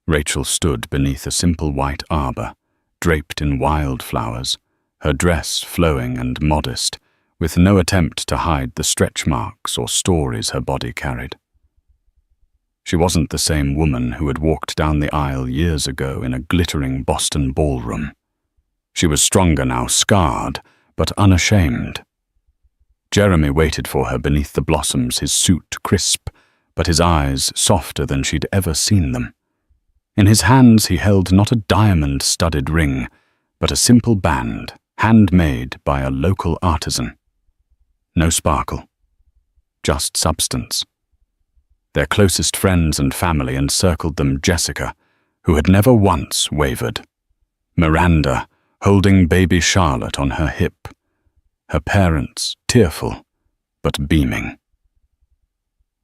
Rachel stood beneath a simple white arbor, draped in wildflowers, her dress flowing and modest, with no attempt to hide the stretch marks or stories her body carried. She wasn't the same woman who had walked down the aisle years ago in a glittering Boston ballroom. She was stronger now, scarred, but unashamed. Jeremy waited for her beneath the blossoms, his suit crisp, but his eyes softer than she'd ever seen them. In his hands he held not a diamond-studded ring, but a simple band, handmade by a local artisan. No sparkle, just substance. Their closest friends and family encircled them: Jessica, who had never once wavered; Miranda, holding baby Charlotte on her hip; her parents, tearful, but beaming.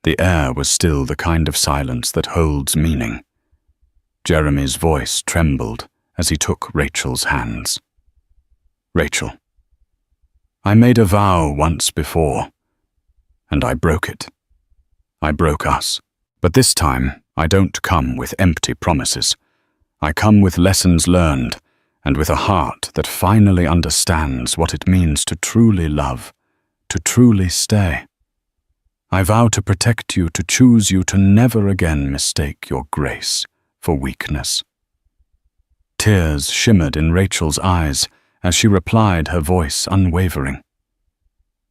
The air was still the kind of silence that holds meaning. Jeremy's voice trembled as he took Rachel's hands. "Rachel, I made a vow once before, and I broke it. I broke us. But this time, I don't come with empty promises. I come with lessons learned, and with a heart that finally understands what it means to truly love, to truly stay. I vow to protect you, to choose you, to never again mistake your grace for weakness." Tears shimmered in Rachel's eyes as she replied, her voice unwavering.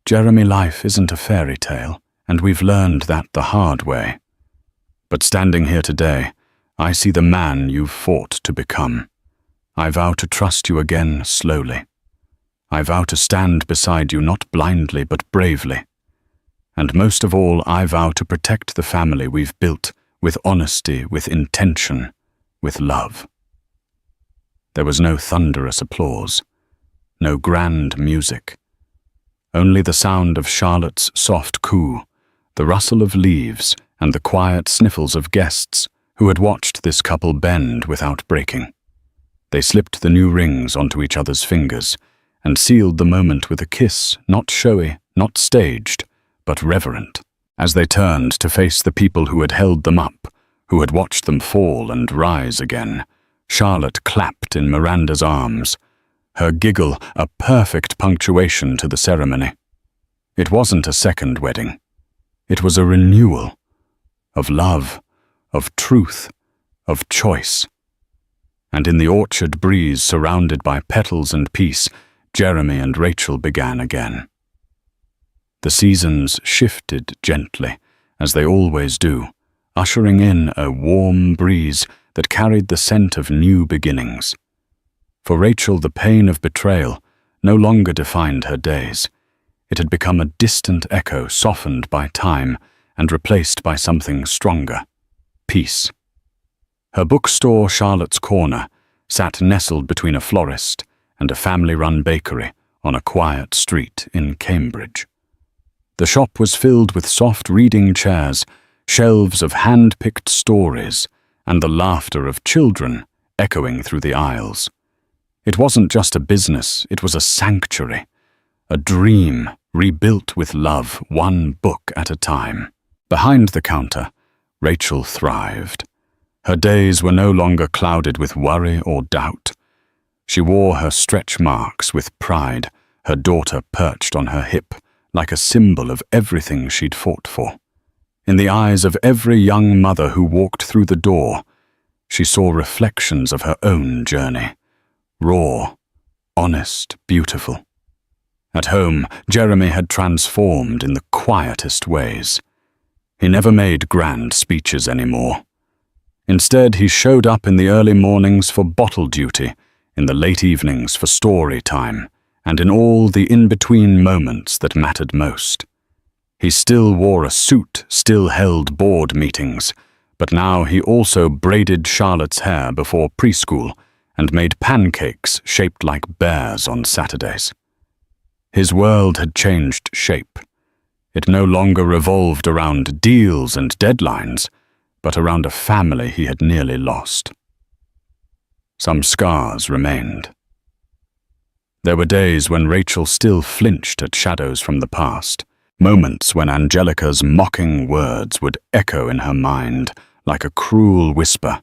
"Jeremy, life isn't a fairy tale, and we've learned that the hard way. But standing here today, I see the man you've fought to become. I vow to trust you again slowly. I vow to stand beside you not blindly but bravely. And most of all, I vow to protect the family we've built with honesty, with intention, with love." There was no thunderous applause, no grand music. Only the sound of Charlotte's soft coo, the rustle of leaves, and the quiet sniffles of guests who had watched this couple bend without breaking. They slipped the new rings onto each other's fingers and sealed the moment with a kiss, not showy, not staged, but reverent. As they turned to face the people who had held them up, who had watched them fall and rise again, Charlotte clapped in Miranda's arms. her giggle a perfect punctuation to the ceremony. It wasn't a second wedding. It was a renewal of love, of truth, of choice. And in the orchard breeze, surrounded by petals and peace, Jeremy and Rachel began again. The seasons shifted gently, as they always do, ushering in a warm breeze that carried the scent of new beginnings. For Rachel, the pain of betrayal no longer defined her days. It had become a distant echo softened by time and replaced by something stronger: peace. Her bookstore, Charlotte's Corner, sat nestled between a florist and a family-run bakery on a quiet street in Cambridge. The shop was filled with soft reading chairs, shelves of hand-picked stories, and the laughter of children echoing through the aisles. It wasn't just a business, it was a sanctuary, a dream rebuilt with love, one book at a time. Behind the counter, Rachel thrived. Her days were no longer clouded with worry or doubt. She wore her stretch marks with pride, her daughter perched on her hip, like a symbol of everything she'd fought for. In the eyes of every young mother who walked through the door, she saw reflections of her own journey. Raw, honest, beautiful. At home, Jeremy had transformed in the quietest ways. He never made grand speeches anymore. Instead, he showed up in the early mornings for bottle duty, in the late evenings for story time, and in all the in-between moments that mattered most. He still wore a suit, still held board meetings, but now he also braided Charlotte's hair before preschool and made pancakes shaped like bears on Saturdays. His world had changed shape. It no longer revolved around deals and deadlines, but around a family he had nearly lost. Some scars remained. There were days when Rachel still flinched at shadows from the past, moments when Angelica's mocking words would echo in her mind like a cruel whisper.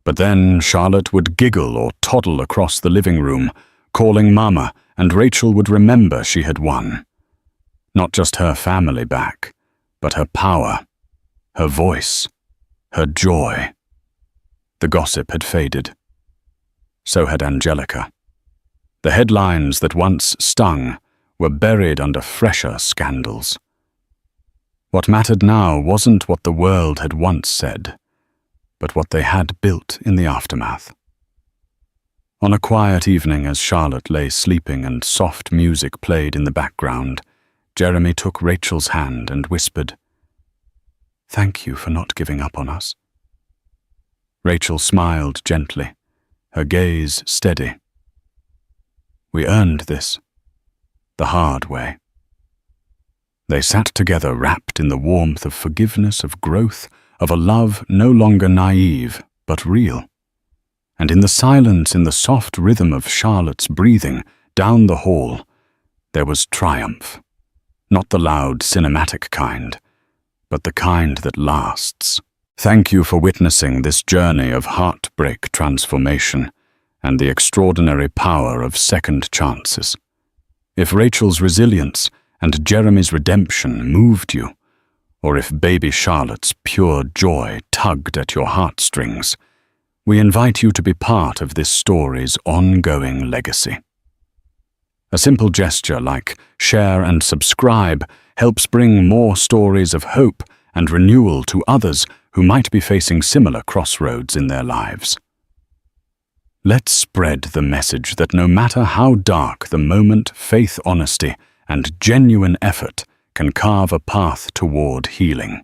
But then Charlotte would giggle or toddle across the living room, calling Mama, and Rachel would remember she had won. Not just her family back, but her power, her voice, her joy. The gossip had faded. So had Angelica. The headlines that once stung were buried under fresher scandals. What mattered now wasn't what the world had once said, but what they had built in the aftermath. On a quiet evening, as Charlotte lay sleeping and soft music played in the background, Jeremy took Rachel's hand and whispered, "Thank you for not giving up on us." Rachel smiled gently, her gaze steady. "We earned this, the hard way." They sat together, wrapped in the warmth of forgiveness, of growth, of a love no longer naive, but real. And in the silence, in the soft rhythm of Charlotte's breathing down the hall, there was triumph. Not the loud, cinematic kind, but the kind that lasts. Thank you for witnessing this journey of heartbreak transformation and the extraordinary power of second chances. If Rachel's resilience and Jeremy's redemption moved you, or if baby Charlotte's pure joy tugged at your heartstrings, we invite you to be part of this story's ongoing legacy. A simple gesture like share and subscribe helps bring more stories of hope and renewal to others who might be facing similar crossroads in their lives. Let's spread the message that no matter how dark the moment, faith, honesty, and genuine effort can carve a path toward healing.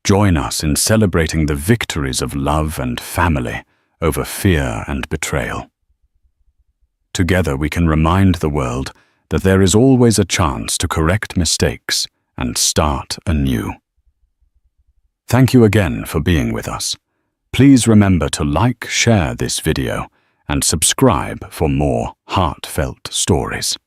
Join us in celebrating the victories of love and family over fear and betrayal. Together we can remind the world that there is always a chance to correct mistakes and start anew. Thank you again for being with us. Please remember to like, share this video, and subscribe for more heartfelt stories.